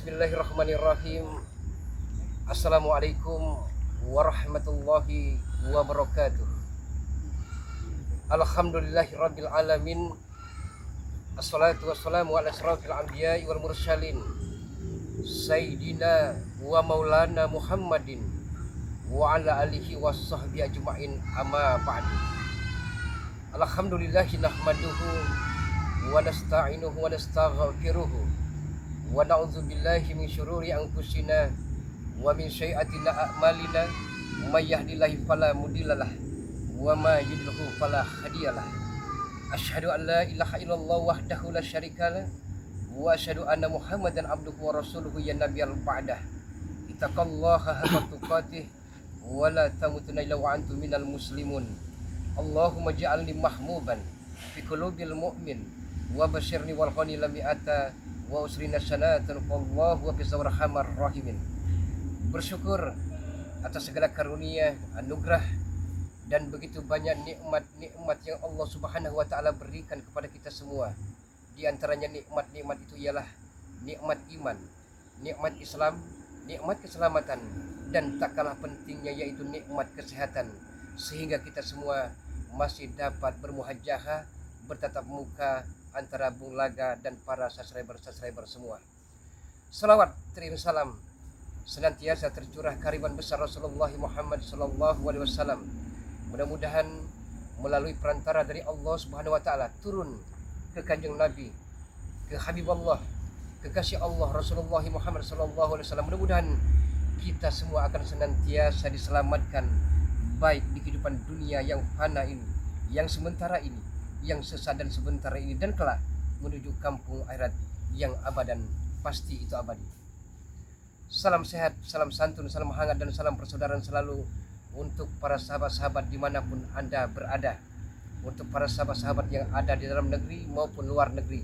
Bismillahirrahmanirrahim. Assalamualaikum warahmatullahi wabarakatuh. Alhamdulillahirabbil alamin. Assalatu wassalamu ala asrafil anbiya'i wal mursalin Sayyidina wa maulana Muhammadin wa ala alihi wassahbihi ajma'in, amma ba'du. Alhamdulillahi nahmaduhu wa nasta'inuhu wa nastaghfiruhu wa na'udzu billahi min syururi anfusina wa min sayyiati a'malina. May yahdihillahu fala mudhillalah wa may yudhlil fala hadiyalah. Asyhadu an la ilaha illallah wahdahu la syarikalah wa asyhadu anna Muhammadan abduhu wa rasuluhu ya nabiyal ba'dah. Ittaqallaha haqqa tuqatih wa la tamutunna illa wa antum minal muslimun. Allahumma ja'alni mahmuban fi qulubil mu'min wa basyirni wal khani lam ya'ta wa usrina sanatan wallahu wa bisawar hamar rahimin. Bersyukur atas segala karunia, anugerah dan begitu banyak nikmat-nikmat yang Allah Subhanahu wa taala berikan kepada kita semua. Di antaranya nikmat-nikmat itu ialah nikmat iman, nikmat Islam, nikmat keselamatan, dan tak kalah pentingnya yaitu nikmat kesehatan, sehingga kita semua masih dapat bermuhajahah, bertatap muka antara Bung Laga dan para subscriber semua. Salawat, terima salam senantiasa tercurah kehadiran besar Rasulullah Muhammad sallallahu alaihi wasallam. Mudah-mudahan melalui perantara dari Allah Subhanahu wa taala turun ke Kanjeng Nabi, ke Habibullah, kekasih Allah Rasulullah Muhammad sallallahu alaihi wasallam. Mudah-mudahan kita semua akan senantiasa diselamatkan, baik di kehidupan dunia yang fana ini, yang sementara ini, yang sesat dan sebentar ini, dan kelak menuju kampung akhirat yang abadan pasti itu abadi. Salam sehat, salam santun, salam hangat, dan salam persaudaraan selalu untuk para sahabat-sahabat dimanapun Anda berada. Untuk para sahabat-sahabat yang ada di dalam negeri maupun luar negeri,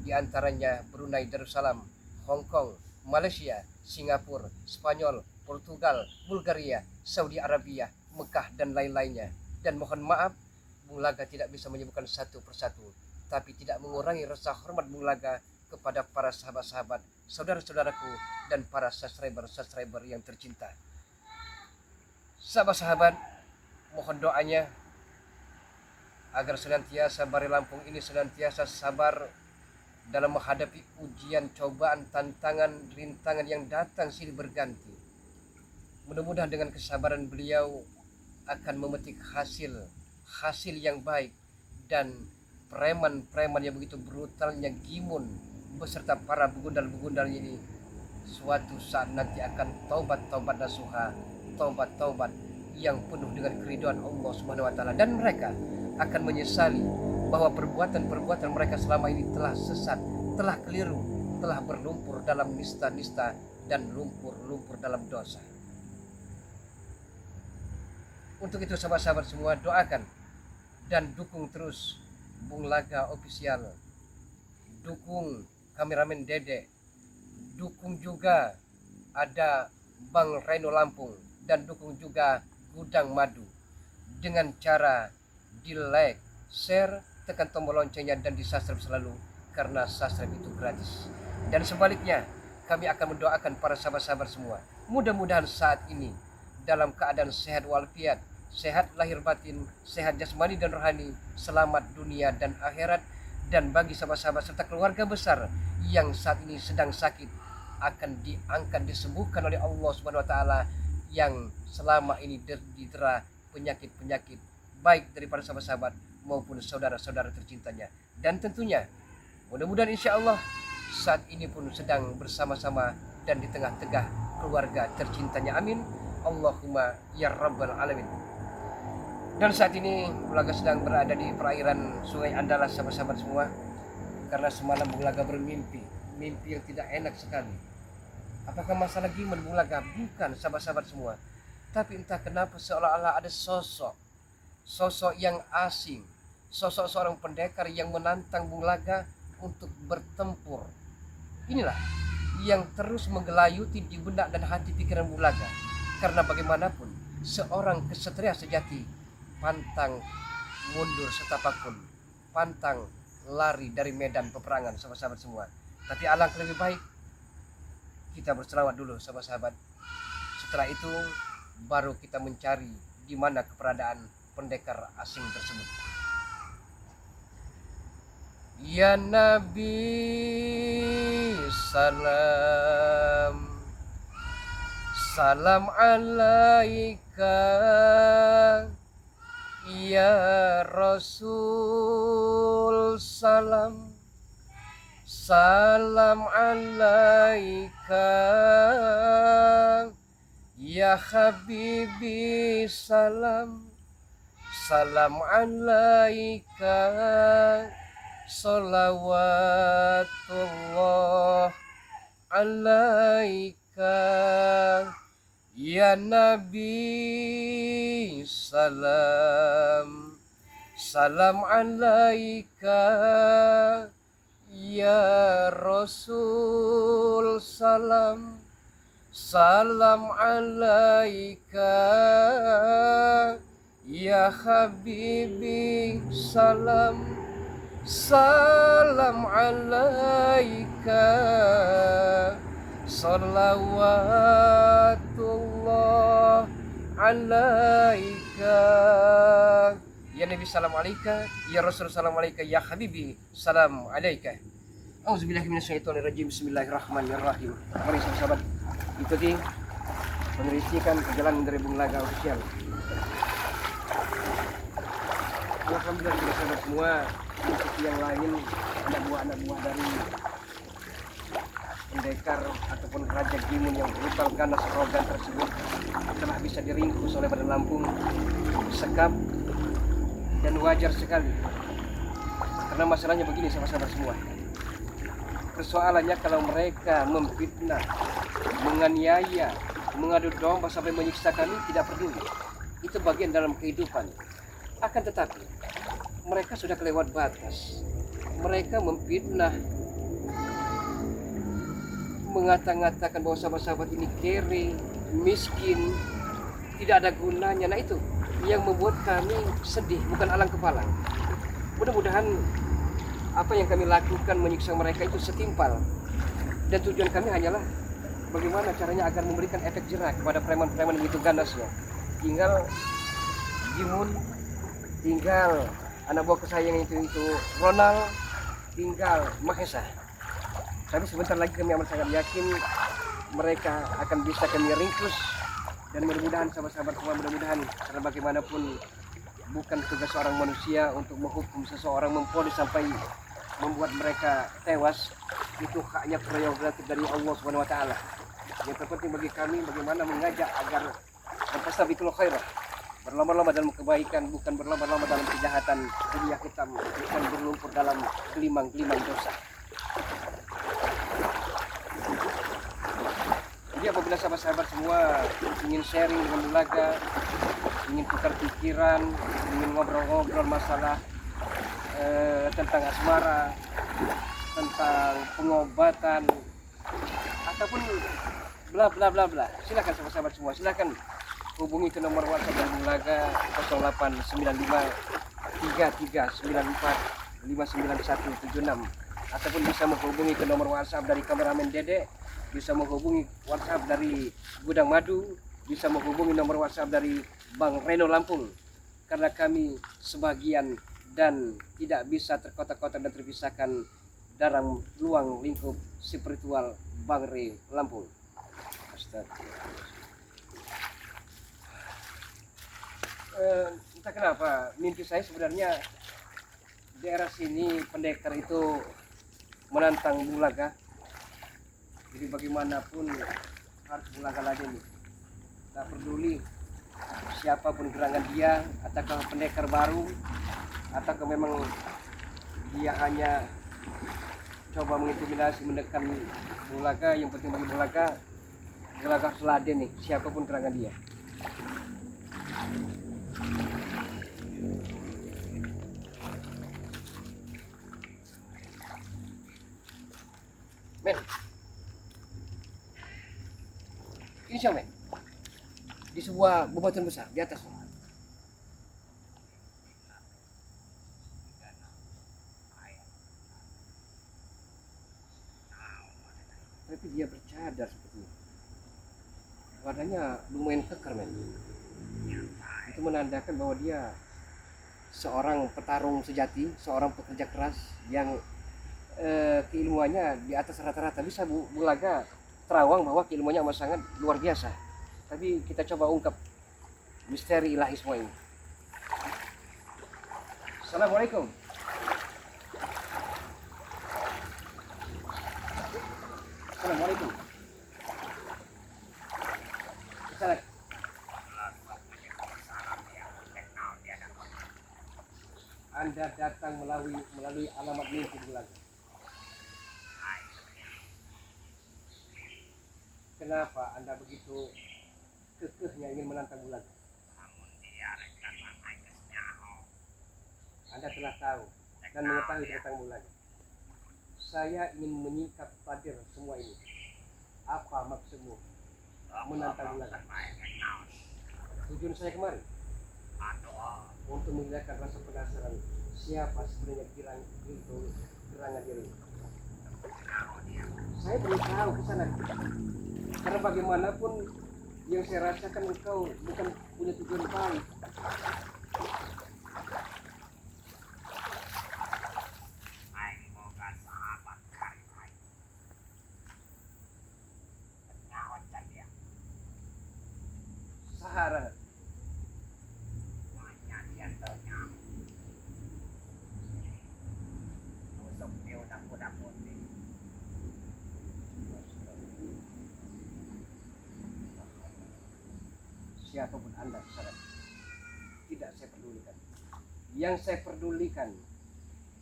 di antaranya Brunei Darussalam, Hong Kong, Malaysia, Singapura, Spanyol, Portugal, Bulgaria, Saudi Arabia, Mekah, dan lain-lainnya. Dan mohon maaf, Bung Laga tidak bisa menyebutkan satu persatu, tapi tidak mengurangi rasa hormat Bung Laga kepada para sahabat-sahabat, saudara-saudaraku, dan para subscriber yang tercinta. Sahabat-sahabat, mohon doanya agar senantiasa Bari Lampung ini senantiasa sabar dalam menghadapi ujian, cobaan, tantangan, rintangan yang datang silih berganti. Mudah-mudahan dengan kesabaran beliau akan memetik hasil yang baik, dan preman-preman yang begitu brutalnya Gimun beserta para begundal-begundalnya ini suatu saat nanti akan taubat nasuha, taubat yang penuh dengan keridhaan Allah Subhanahu wa taala, dan mereka akan menyesali bahwa perbuatan-perbuatan mereka selama ini telah sesat, telah keliru, telah berlumpur dalam nista-nista dan lumpur dalam dosa. Untuk itu sahabat-sahabat semua, doakan dan dukung terus Bung Laga Official, dukung kameramen Dede, dukung juga ada Bang Reno Lampung, dan dukung juga Gudang Madu dengan cara di like, share, tekan tombol loncengnya, dan di subscribe selalu, karena subscribe itu gratis. Dan sebaliknya, kami akan mendoakan para sahabat-sahabat semua, mudah-mudahan saat ini dalam keadaan sehat walafiat, sehat lahir batin, sehat jasmani dan rohani, selamat dunia dan akhirat. Dan bagi sahabat-sahabat serta keluarga besar yang saat ini sedang sakit, akan diangkat, disembuhkan oleh Allah Subhanahu wa taala, yang selama ini didera penyakit-penyakit, baik daripada sahabat-sahabat maupun saudara-saudara tercintanya. Dan tentunya mudah-mudahan insya Allah saat ini pun sedang bersama-sama dan di tengah-tengah keluarga tercintanya. Amin Allahumma ya rabbal alamin. Dan saat ini Bung Laga sedang berada di perairan Sungai Andalas, sahabat-sahabat semua, karena semalam Bung Laga bermimpi, mimpi yang tidak enak sekali. Apakah masalah Gimun Bung Laga? Bukan, sahabat-sahabat semua. Tapi entah kenapa seolah-olah ada sosok yang asing, sosok seorang pendekar yang menantang Bung Laga untuk bertempur. Inilah yang terus menggelayuti di benak dan hati pikiran Bung Laga. Karena bagaimanapun seorang kesatria sejati pantang mundur setapak pun, pantang lari dari medan peperangan, sahabat-sahabat semua. Tapi alangkah lebih baik kita berselawat dulu sahabat-sahabat. Setelah itu baru kita mencari di mana keberadaan pendekar asing tersebut. Ya Nabi salam, salam alaika. Ya Rasul salam, salam alaika. Ya Habibi salam, salam alaika. Salawatullah alaika. Ya Nabi salam, salam alaika. Ya Rasul salam, salam alaika. Ya Habibi salam, salam alaika. Salawatullah alaika. Ya Nabi salam alaika, ya Rasul salam alaika, ya Habibi salam alaika. Auzubillahi minasyaitonirrajim. Bismillahirrahmanirrahim. Mari sahabat ikuti menerisikan perjalanan dari Bung Laga Official. Alhamdulillah kita sahabat semua, seperti yang lain anak buah dari pendekar ataupun raja Gimun yang brutal ganas arogan tersebut telah bisa diringkus oleh Badan Lampung, sekap, dan wajar sekali. Karena masalahnya begini sahabat-sahabat semua, persoalannya kalau mereka memfitnah, menganiaya, mengadu domba sampai menyiksa kami, tidak peduli, itu bagian dalam kehidupan. Akan tetapi mereka sudah kelewat batas. Mereka memfitnah, mengata-ngatakan bahwa sahabat-sahabat ini kere, miskin, tidak ada gunanya. Nah itu yang membuat kami sedih, bukan alang kepala. Mudah-mudahan apa yang kami lakukan menyiksa mereka itu setimpal. Dan tujuan kami hanyalah bagaimana caranya agar memberikan efek jerah kepada preman-preman yang begitu ganasnya. Tinggal Gimun, tinggal anak buah kesayangan itu Ronald, tinggal Mahesa. Tapi sebentar lagi kami amat sangat yakin mereka akan bisa kami ringkus. Dan mudah-mudahan sahabat-sahabat semua, mudah-mudahan, karena bagaimanapun bukan tugas seorang manusia untuk menghukum seseorang, memponis sampai membuat mereka tewas. Itu haknya prerogatif dari Allah Subhanahu wa taala. Yang terpenting bagi kami bagaimana mengajak agar bertastabiqul khairah, berlomba-lomba dalam kebaikan, bukan berlomba-lomba dalam kejahatan dunia hitam, bukan berlumpur dalam gelimang-gelimang dosa. Jadi apabila sahabat-sahabat semua ingin sharing dengan Bulaga, ingin tukar pikiran, ingin ngobrol-ngobrol masalah tentang asmara, tentang pengobatan, ataupun bla bla bla bla, silakan sahabat-sahabat semua, silakan hubungi ke nomor WhatsApp dari Bulaga 0895 3394 59176, ataupun bisa menghubungi ke nomor WhatsApp dari kameramen Dede, bisa menghubungi WhatsApp dari Gudang Madu, bisa menghubungi nomor WhatsApp dari Bang Reno Lampung. Karena kami sebagian dan tidak bisa terkotak-kotak dan terpisahkan dalam luang lingkup spiritual Bang Re Lampung. Entah kenapa mimpi saya sebenarnya daerah sini pendekar itu menantang Bulaga. Jadi bagaimanapun harus Bulaga lagi nih. Tak peduli siapapun gerangan dia, ataukah pendekar baru, ataukah memang dia hanya coba mengintimidasi, menekan Bulaga. Yang penting bagi Bulaga seladen nih, siapapun gerangan dia. Men, ini siapa men? Di sebuah bebatuan besar di atas. tapi dia bercadar sepertinya. Badannya lumayan kekar, men. Itu menandakan bahwa dia seorang petarung sejati, seorang pekerja keras yang keilmuannya di atas rata-rata. Bisa Bulaga terawang bahwa keilmuannya amat sangat luar biasa. Tapi kita coba ungkap misteri ilahi semua ini. Assalamualaikum. Assalamualaikum. Assalamualaikum. Anda datang melalui alamat mimpi Bulaga. Kenapa Anda begitu kekehnya ingin menantang Bulaga? Anda telah tahu dan mengetahui tentang Bulaga. Saya ingin menyingkap padir semua ini. Apa maksudmu menantang Bulaga? Tujuan saya kemari untuk menghilangkan rasa penasaran siapa sebenarnya gerangan diri. Saya belum tahu ke sana. Karena bagaimanapun yang saya rasakan engkau bukan punya tujuan baik. Sahara. Siapapun Anda sekarang tidak saya pedulikan. Yang saya pedulikan,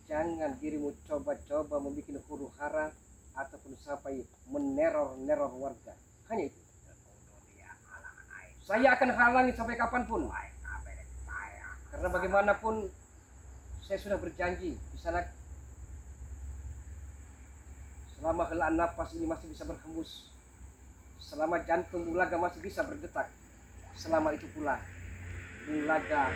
jangan dirimu coba-coba membuat huru hara ataupun sampai meneror warga. Hanya itu. Saya akan halangi sampai kapanpun. Karena bagaimanapun saya sudah berjanji di sana. Selama helaan nafas ini masih bisa berhembus, selama jantung Bulaga masih bisa berdetak, selama itu pula Bulaga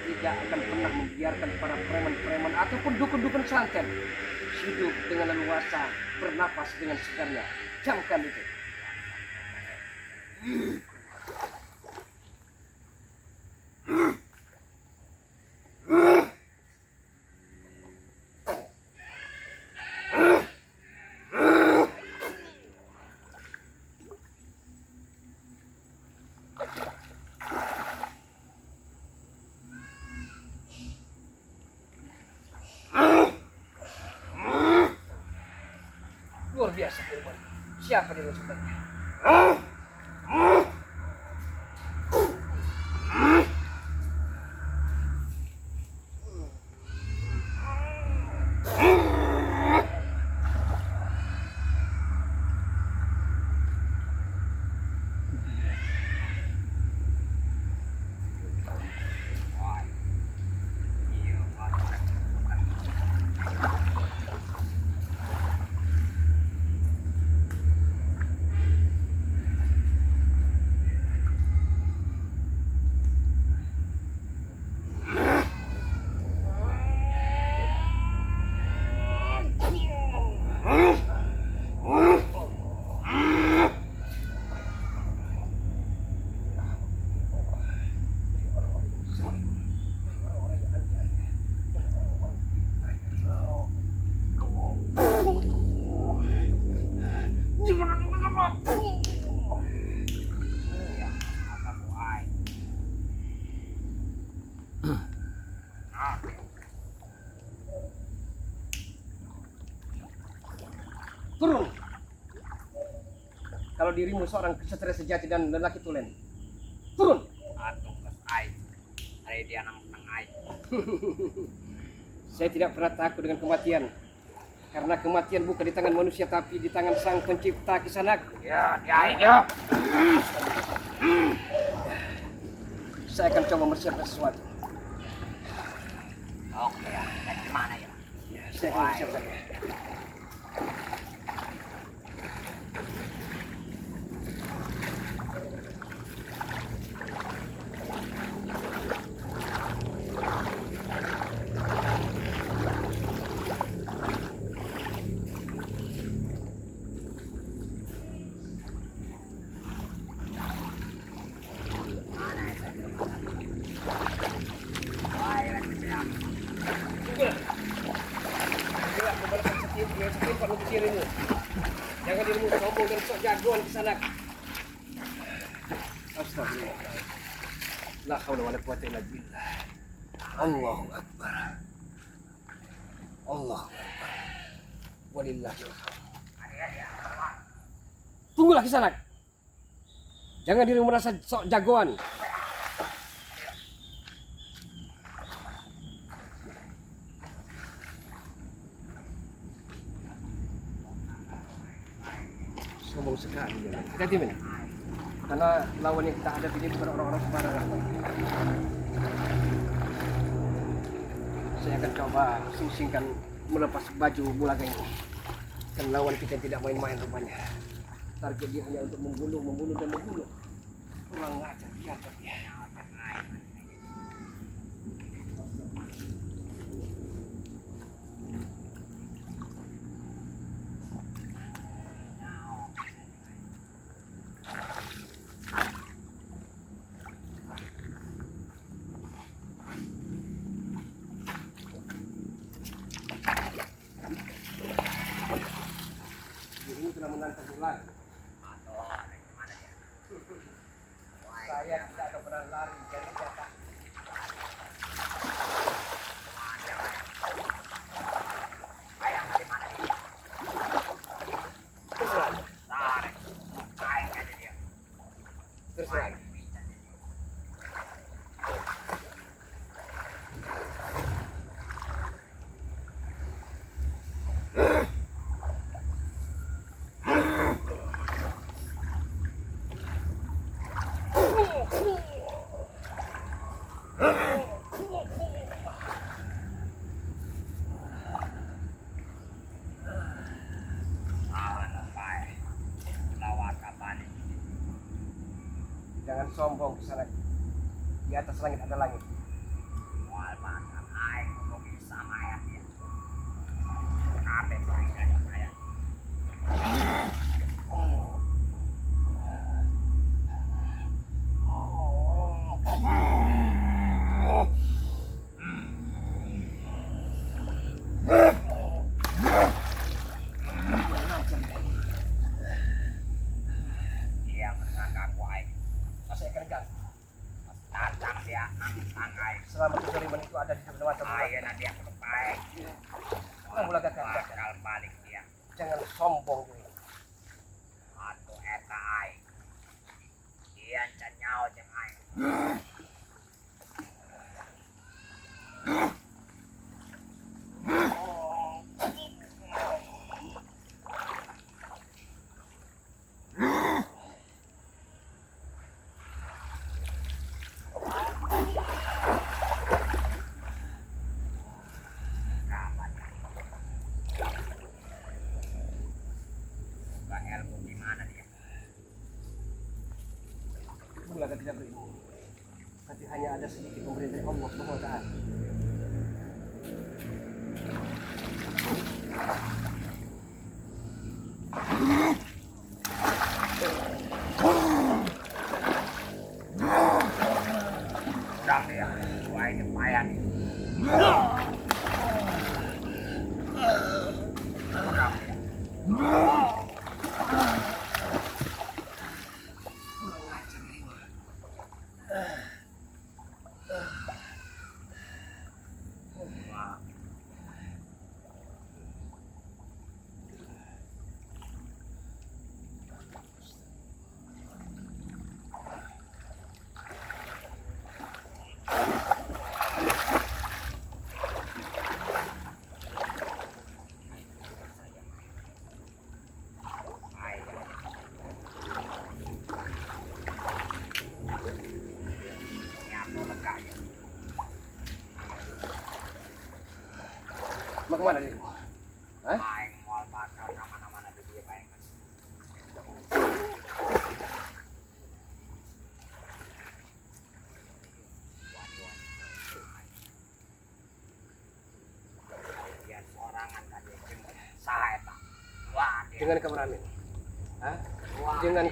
tidak akan pernah membiarkan para preman-preman ataupun dukun-dukun santet hidup dengan leluasa, bernapas dengan segarnya. Camkan itu. Luar biasa, Firman. Siapa dia sebenarnya? Turun. Kalau dirimu seorang kesatria sejati dan lelaki tulen, turun. Atung gas ai. Ari dia nang ai. Saya tidak pernah takut dengan kematian. Karena kematian bukan di tangan manusia tapi di tangan Sang Pencipta Kisanak. Ya, ya. Saya akan coba mempersiapkan sesuatu. Oke ya, dan gimana ya? Saya akan mempersiapkan. cepat menutup dirimu. Jangan dirimu sombong dan sok jagoan ke sana. Astagfirullah. La haula wala quwwata illa billah. Allahu akbar. Allahu akbar. Walillahil hamd. Tunggulah ke sana. Jangan dirimu merasa sok jagoan. Sombong sekali dia. Hati-hati men. Karena lawan yang kita hadapi ini bukan orang-orang sembarangan. Saya akan coba sing-singkan melepas baju Bulaga ini. Dan lawan kita tidak main-main rupanya. Target dia hanya untuk membunuh dan membunuh. Kurang ajar dia. Ini sudah menantang bulan. Saya tidak akan pernah lari dari jatah. Terserah. Jangan sombong ke sana. Di atas langit ada langit. Selama kezaliman itu ada di dalam mata Bulaga. Jangan sombong diri. Bulaga tidak berilmu. Tapi hanya ada sedikit pemberian dari Allah Subhanahu wa taala. Mau kemana dirimu? Hah? Dengan kameramen. Hah? Dengan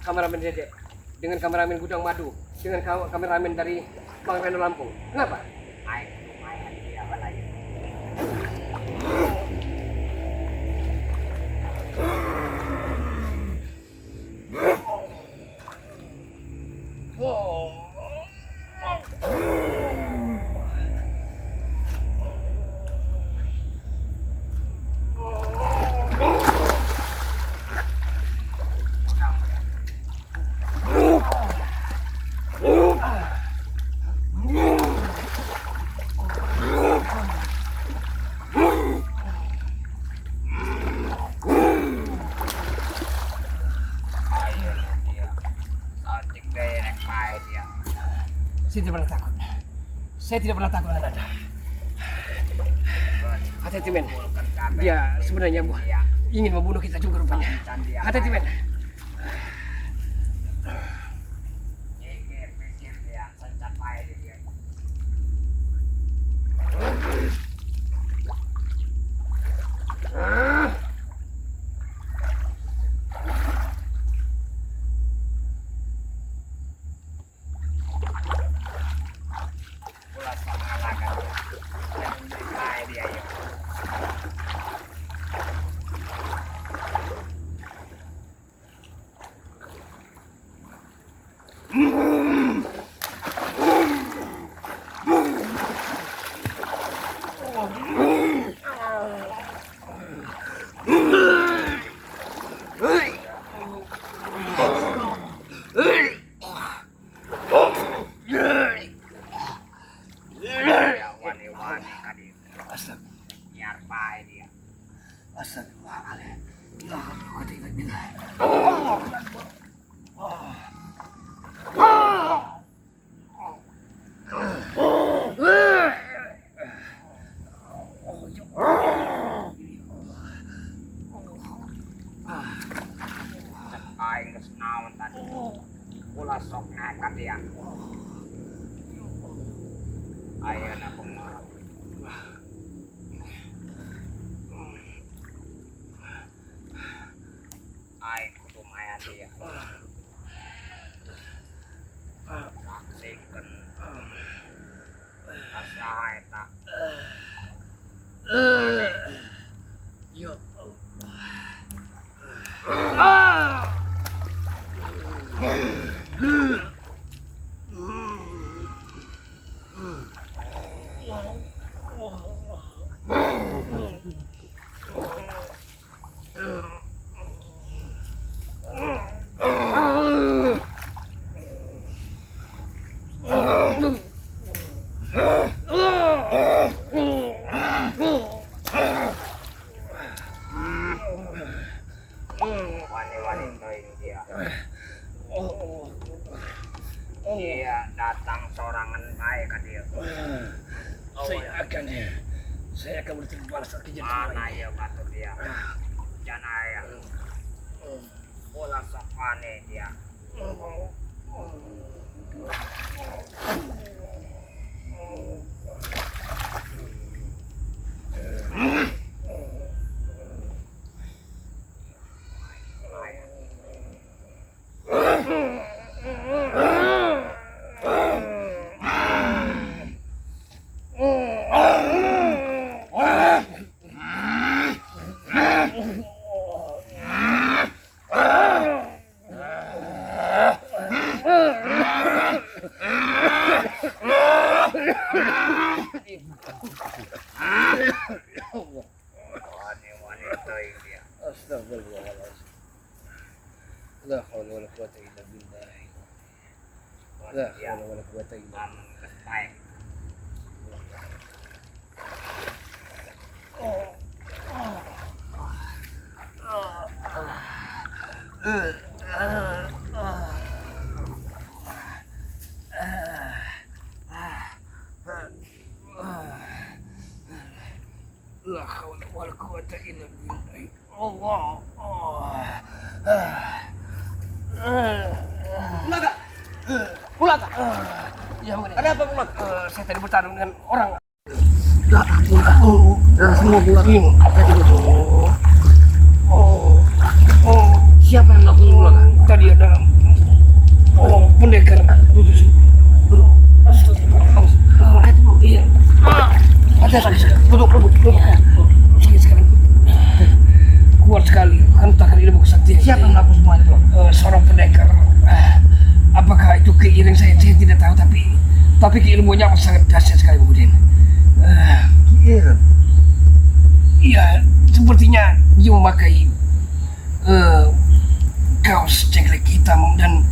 kameramen Dede, dengan kameramen Gudang Madu, dengan kameramen dari Bang Reno Lampung. Kenapa? Saya tidak pernah takut. Saya tidak pernah takut dengan Anda. Hati-hati men. Dia sebenarnya ingin membunuh kita juga rupanya. Hati-hati men. Aing kesenawan tadi. Kula sok nekat ya. Ayeuna pengarap. Aing kudu maya dia. Saksikan. Asa eta. Yo. Wani-wani teuing dia. Dia datang sorangan bae ka dieu. Saya akan berterima balas kejadian Mana ya batu dia? Jana ya. Bola sokane dia. Wani-wani teuing dia. Astagfirullahaladzim. La haula wala quwata illa billah. La haula wala quwata illa billah. Kespaek. La haula wala quwata illa billah. Allah. Ulaga, Ulaga, Ya mengenai. ada apa Ulaga? Saya tadi bertarung dengan orang. Semua Ulaga. Siapa yang melakukan Ulaga? Tadi ada pendekar. Iya. Ada lagi duduk. Sakit sekali. Kuat sekali. Hentakan ilmu kesaktian. Siapa yang melakukan semua itu? Seorang pendekar. Apakah itu keiring saya tidak tahu, tapi keilmuannya sangat dahsyat sekali kemudian. Kiir. Iya, sepertinya dia memakai kaos cengklek hitam dan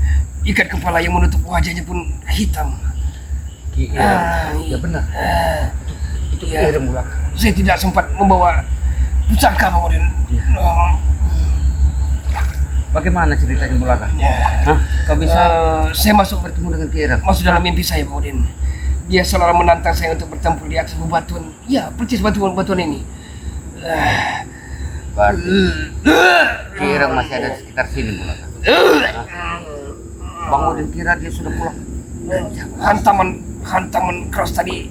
ikat kepala yang menutup wajahnya pun hitam. Kiir. Ya benar. Itu Ya. Kiir Ulaga. Saya tidak sempat membawa pusaka kemudian. Bagaimana ceritanya Bulaga? Hah? Kau bisa Saya masuk bertemu dengan Ki Ireng? masuk dalam mimpi saya, Bang Udin. Dia selalu menantang saya untuk bertempur di aksi bebatuan. Ya, persis batuan ini. Berarti Ki Ireng masih ada di sekitar sini Bulaga. Bang Udin kira dia sudah pulang. Hantaman keras tadi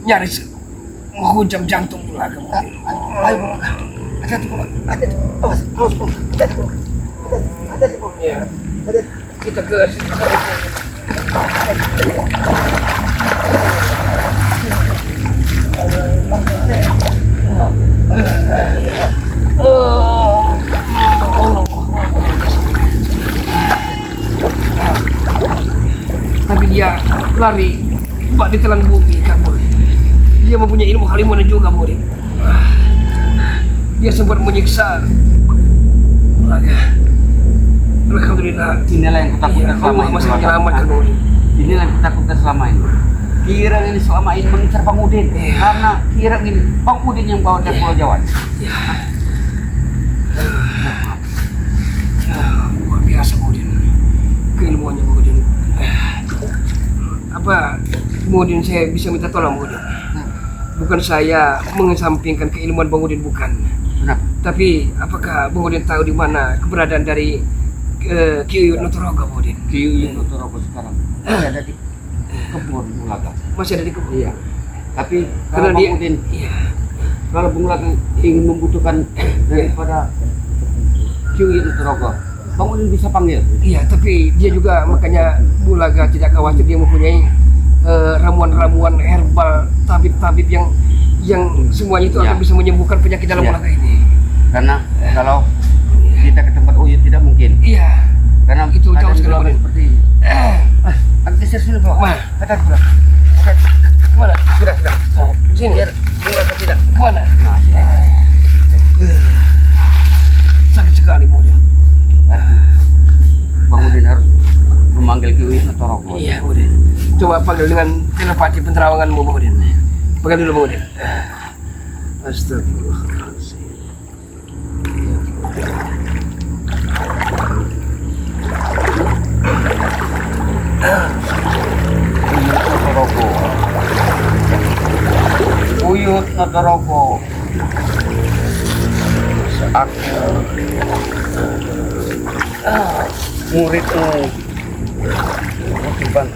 nyaris menghujam jantung Bulaga. Ayo Bulaga. Hati-hati Bulaga. Hati-hati. Awas Bulaga. Hati-hati Bulaga. Hati-hati Bulaga. Ya. Kita ke situ. Tapi dia lari bak ditelan bumi, kabur. Dia mempunyai ilmu halimana juga, Budi. Dia sempat menyiksa Bulaga. Alhamdulillah. Inilah yang kutakutkan Ya, selama Allah ini. masih Bulaga. menyelamatkan, Budi. Inilah yang kutakutkan selama ini. Ki Ireng ini selama ini mengincar Bang Udin. Iya. Karena Ki Ireng ini Bang Udin yang bawa dari Pulau Jawa. Ya. Luar biasa, Budi. Keilmuannya, Budi. Apa kemudian saya bisa minta tolong, Budi? Bukan saya mengesampingkan keilmuan Bang Udin, bukan. Kenapa? Tapi apakah Bang Udin tahu di mana keberadaan dari Ki Uyut Notorogo, Bang Udin? Ki Uyut Notorogo sekarang masih ada di kebun Bulaga. Masih ada di kebun. Iya. Tapi Karena kalau dia, Bang Udin, iya, kalau Bang Bulaga ingin membutuhkan daripada Ki Uyut Notorogo, Bang Udin bisa panggil. iya. Tapi dia juga makanya Bulaga tidak khawatir, dia mempunyai ramuan-ramuan herbal, tabib-tabib yang semuanya itu Ya. akan bisa menyembuhkan penyakit dalam Ya. Bulaga ini. Karena kalau kita ke tempat Uyut tidak mungkin. Iya. Karena Itu jauh keadaan sekali, Bulaga Bang. seperti ini. Aku geser sini Bang. Mana? Hati-hati Bang. Kemana? Sudah. Sini. Biar Bulaga tidak. Kemana? Nah, sini. Sakit sekali, Budi. Bang Udin harus memanggil Ki Uyut Notorogo. Iya, Budi. Coba panggil dengan telepati penerawanganmu, Bang Udin. Panggil dulu, Bang Udin. Astagfirullahaladzim. Uyut Notorogo. Aku muridmu Mutiban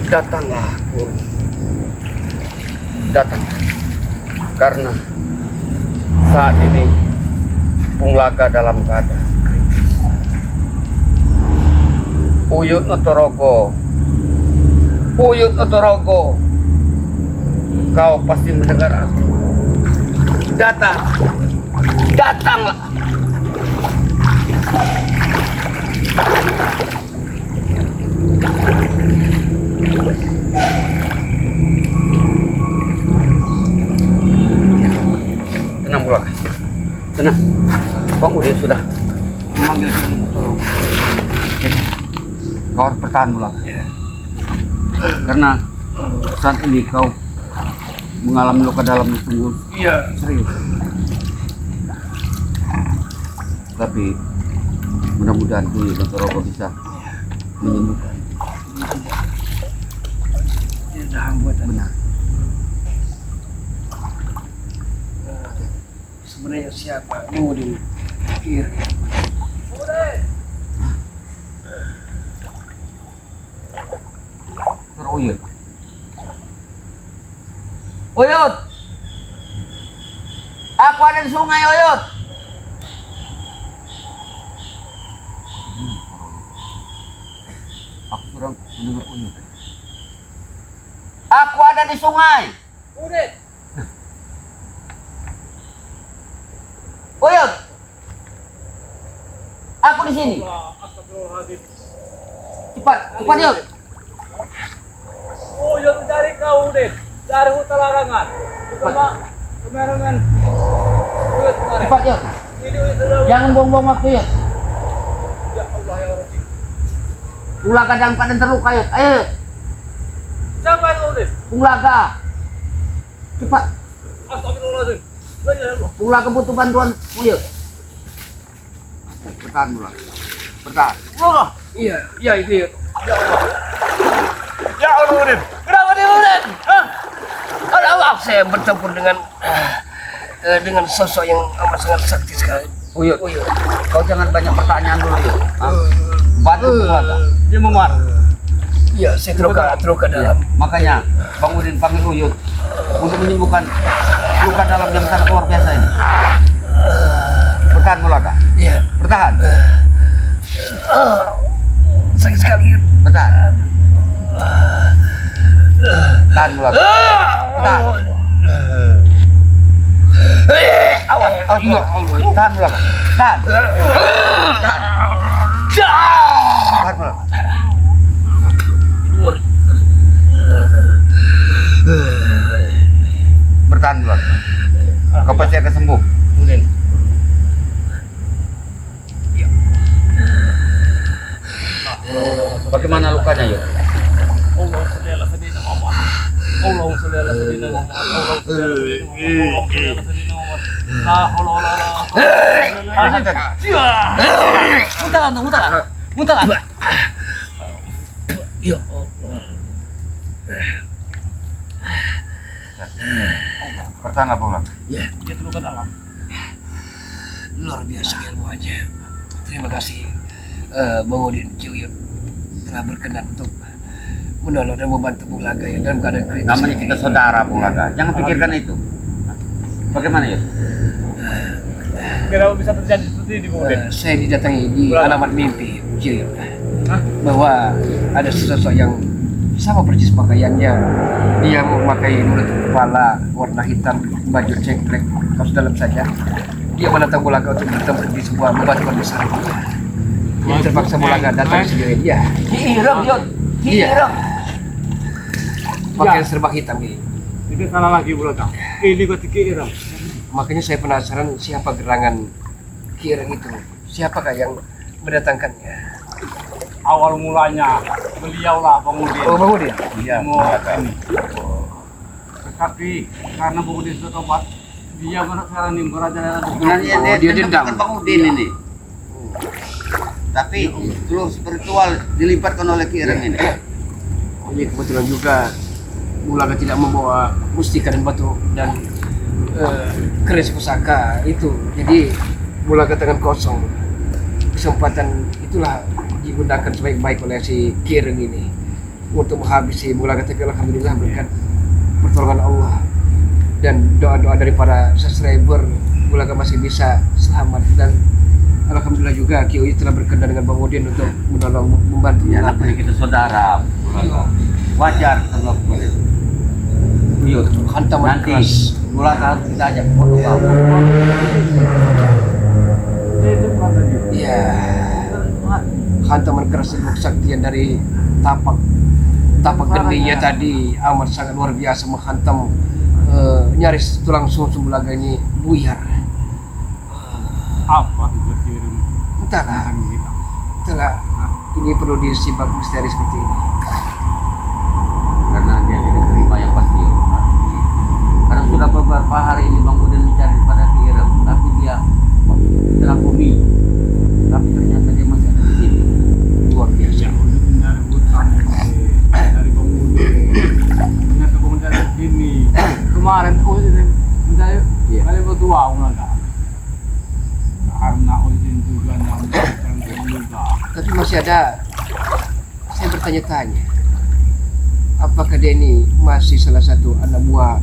datanglah guru, datang karena saat ini Bulaga dalam keadaan kritis. Uyut Notorogo, kau pasti mendengar aku. Datanglah. Tenang Bulaga, tenang. Bang Udin sudah memanggil Notorogo. Jadi, kau harus bertahan Bulaga. Karena saat ini kau mengalami luka dalam yang sungguh serius. Tapi mudah-mudahan Ki Notorogo bisa menyembuhkan. Dia dah hambatan. Benar. Sebenarnya siapa? Bang Udin. Kir. Uyut. Uyut. Aku ada di sungai Uyut. Aku kurang mendengar Uyut. Aku ada di sungai. Udin. Uyut. Aku di sini. Cepat, cepat Uyut. Oh, yang mencari kau, Udin. Dari hutan larangan. Cuma kemerangan. Uyut kemarin. Cepat Uyut. Ini Uyut adalah Jangan buang-buang waktu Uyut. ya Allah ya Rabbi. Bulaga dalam keadaan terluka Uyut. Ayo Uyut. Siapa itu, Udin? Bulaga. Cepat. Astagfirullahaladzim. Mula butuh bantuan Buyut. Bertahan mula. Bertahan. Allah. Iya, iya itu ya. Ya Allah. Ya Allah, Udin. Kenapa dia, Udin? Hah? Ada Allah, saya bertemu dengan sosok yang amat sangat sakti sekali. Buyut. Kau jangan banyak pertanyaan dulu yuk. Bantu keluarga. Dia memar. Iya, saya terluka dalam. Makanya Bang Udin panggil Uyut untuk menyembuhkan luka dalam yang sangat luar biasa ini. Bertahan mula kak. Iya. Bertahan. Sakit sekali. Bertahan. Tahan mula kak. Tahan. Awas. Tahan mula kak. Tahan. Tahan. Tahan mula. Bertahan mula. Kau pasti akan sembuh. Kemudian. Bagaimana lukanya yuk? Allah sedela sedina Muhammad. Allah sedela sedina Muhammad. Allah sedela sedina Muhammad. Allah sedela sedina Muhammad. La haula wala quwwata. Muntah. Ya. Bertahan apa mula? Ya, Dia terluka dalam. luar biasa ilmuannya. Terima kasih Bang Udin Ciuyut telah berkenan untuk menolong dan membantu Bung Laga ya dalam keadaan kritis. Namanya kita saudara Bung Laga. Jangan pikirkan itu. Bagaimana yuk? Kenapa bisa terjadi seperti ini, Bung Udin? Saya didatangi di alamat mimpi Ciuyut Hah? bahwa ada sosok yang sama persis pakaiannya. Dia memakai menutup kepala warna hitam, baju cengklek, kaos dalam saja. Dia menantang Bulaga untuk bertemu di sebuah bebatuan besar. Dia terpaksa Bulaga datang sendiri. Iya. Diirem yuk. Iya. Pakaian serba hitam ini. Itu salah lagi, Bro. Ini kok dikirim. Makanya saya penasaran siapa gerangan Ki Ireng itu. Siapakah yang mendatangkannya? Awal mulanya beliaulah Bang Udin. Oh, Bang Udin. Iya, ini. Tetapi karena Bang Udin sudah tobat, dia sekarang ini merajalela. Sebenarnya dia dendam Bang Udin ini. Tapi seluruh spiritual dilibatkan oleh Ki Ireng ini. Ini kebetulan juga Bulaga tidak membawa mustika dan batu dan keris pusaka itu. Jadi Bulaga tangan kosong. Kesempatan itulah digunakan sebaik-baik oleh si Ki Ireng ini untuk menghabisi Bulaga. Tapi alhamdulillah berkat pertolongan Allah dan doa-doa dari para subscriber, Bulaga masih bisa selamat. Dan alhamdulillah juga Ki Uyut telah berkenan dengan Bang Udin untuk menolong, membantu Ya, namanya kita saudara. Wajar kalau Uyut hantaman nanti keras. Bulaga harus kita ajak foto kau. Itu kata dia. Iya, hantaman keras dan kesaktian dari tapak geninya tadi amat sangat luar biasa, menghantam nyaris tulang sum Bulaga ini buyar. Apa itu kirim? Entahlah, ini perlu disimak misteri seperti ini. Karena dia tidak terima yang pasti. Karena sudah beberapa hari ini Bang Udin mencari pada Ki Ireng, tapi dia telah bumi. Tapi ternyata dia masih ada di sini. Luar biasa. Dari hutan, dari Bang Udin. Ternyata Bang Udin dari sini. Kemarin Udin mencari kali berdua ulang. Karena Udin tujuan yang juga. Tapi masih ada, saya bertanya-tanya, apakah dia ini masih salah satu anak buah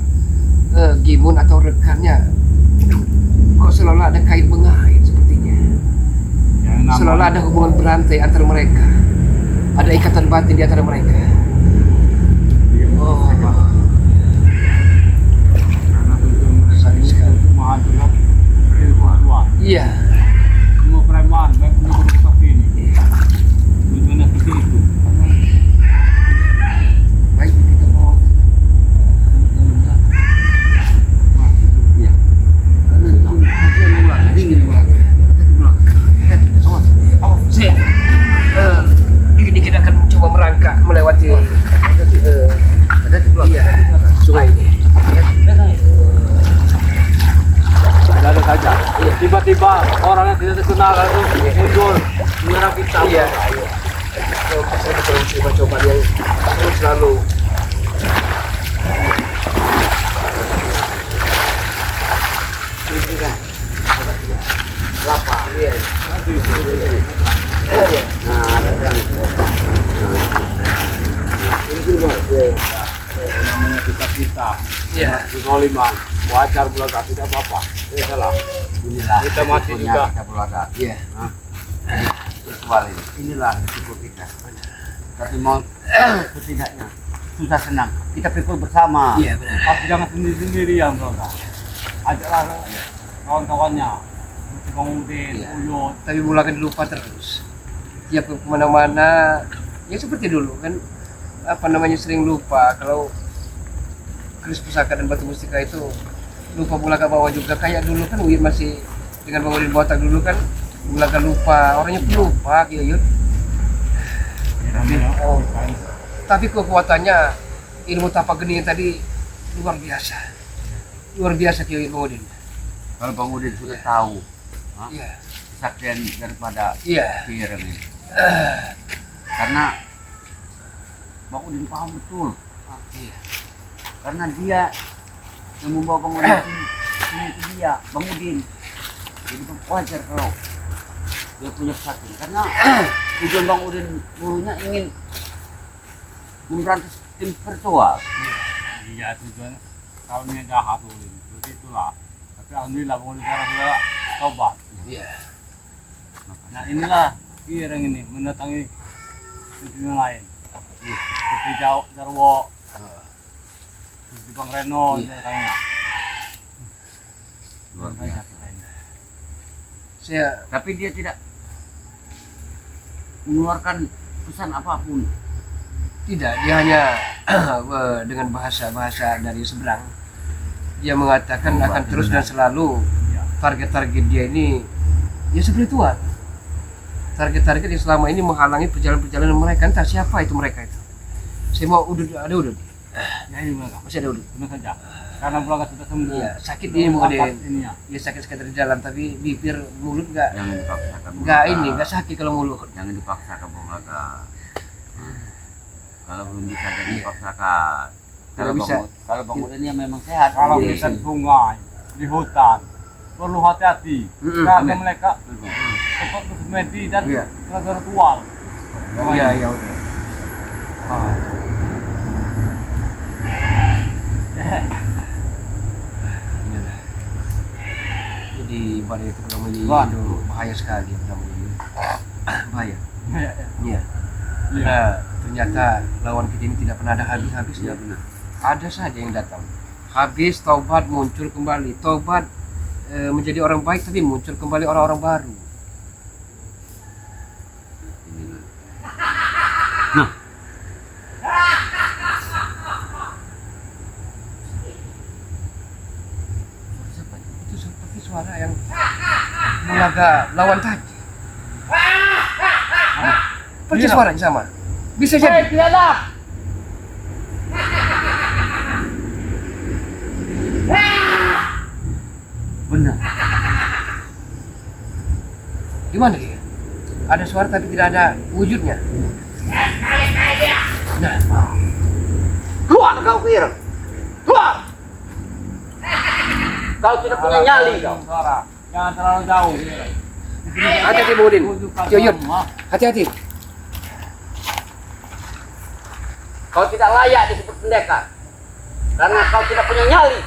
Gimun atau rekannya? Kok seolah ada kait mengait sepertinya. Seolah ada hubungan berantai antara mereka. Ada ikatan batin di antara mereka. Oh, Karena tujuan mereka sakit sekali. menghancurkan perempuan. Iya. Semua preman, baik penduduk seperti ini. Tujuannya seperti itu. Baik, kita mau. Iya. Karena itu hasil ulang dingin ulang. Saya dikit-dikit akan mencoba merangkak melewati. Ada di belakang. Iya. tiba-tiba orang yang tidak terkenal itu muncul menyerang kita. Iya. Saya coba yang terus selalu. Ini kan. Kelapa. Iya. Nah, ada kan. Ini juga. Namanya kita Iya. Zoliman wajar belaga tidak apa-apa ya salah Inilah Kita mati risikonya juga. kita belaga. Iya. Virtual ini. Inilah risiko kita. Tapi mau setidaknya susah senang kita pikul bersama. Iya benar. tapi jangan sendiri-sendiri yang belaga. Ajaklah kawan-kawannya Bang Udin, Iya. Uyut. Tapi mulai lupa terus. Tiap kemana-mana, ya seperti dulu kan, apa namanya sering lupa kalau keris pusaka dan batu mustika itu lupa Bulaga bawa juga kayak dulu kan Uyut masih dengan Bang Udin botak dulu kan Bulaga lupa orangnya pelupa gitu Yud. Oh. Tapi kekuatannya ilmu tapak geni tadi luar biasa Kiai Bang Udin. Kalau Bang Udin sudah tahu Iya. kesaktian daripada Iya. Ireng ini. Karena Bang Udin paham betul. Iya. Karena dia yang membawa Bang Udin sini itu dia, Bang Udin. Jadi wajar kalau dia punya kesaktian. Karena tujuan Bang Udin dulunya ingin memberantas tim virtual. Iya tujuan kalau ini jahat Udin, seperti itulah. Tapi alhamdulillah Bang Udin sekarang sudah tobat. Iya. Nah inilah Ireng ini mendatangi tujuan lain. Seperti Jarwo, seperti Bang Reno, Iya. kayaknya. Luar biasa. Saya Tapi dia tidak mengeluarkan pesan apapun. tidak, dia hanya dengan bahasa-bahasa dari seberang. Dia mengatakan akan terus dan selalu Iya. target-target dia ini ya spiritual. Target-target yang selama ini menghalangi perjalanan-perjalanan mereka. Entah siapa itu mereka itu. Saya mau ada udut. Ya ini mereka. Masih ada udut. Tenang saja. Karena Bulaga sudah sembuh. Iya, sakit ini mungkin. Ini ya. Ya sakit-sakit dari dalam tapi bibir mulut enggak Jangan dipaksakan. enggak sakit kalau mulut. Jangan dipaksakan Bulaga. Kalau belum bisa jangan dipaksakan. Kalau bisa. Kalau Bang Udin ya memang sehat. Kalau Iya. kita di sungai, di hutan, perlu hati-hati. Karena mereka cepat bersemedi dan Iya. virtual. Iya, iya udah. Ah. Inilah. Jadi badai itu kalau itu bahaya sekali namanya. Bahaya. Iya. Nah, ternyata lawan kita ini tidak pernah ada habis-habisnya. Iya benar. Ada saja yang datang. Habis taubat muncul kembali. Taubat menjadi orang baik tapi muncul kembali orang-orang baru. Inilah. Itu seperti suara yang Bulaga lawan tadi. Persis suaranya sama. Bisa jadi. Benar. Di mana dia? Ada suara tapi tidak ada wujudnya. Nah, Keluar kau Ireng. Keluar. Kau tidak punya nyali kau. Suara. Jangan terlalu jauh. hati-hati Bang Udin. Yuyut, hati-hati. Kau tidak layak disebut pendekar. Karena kau tidak punya nyali.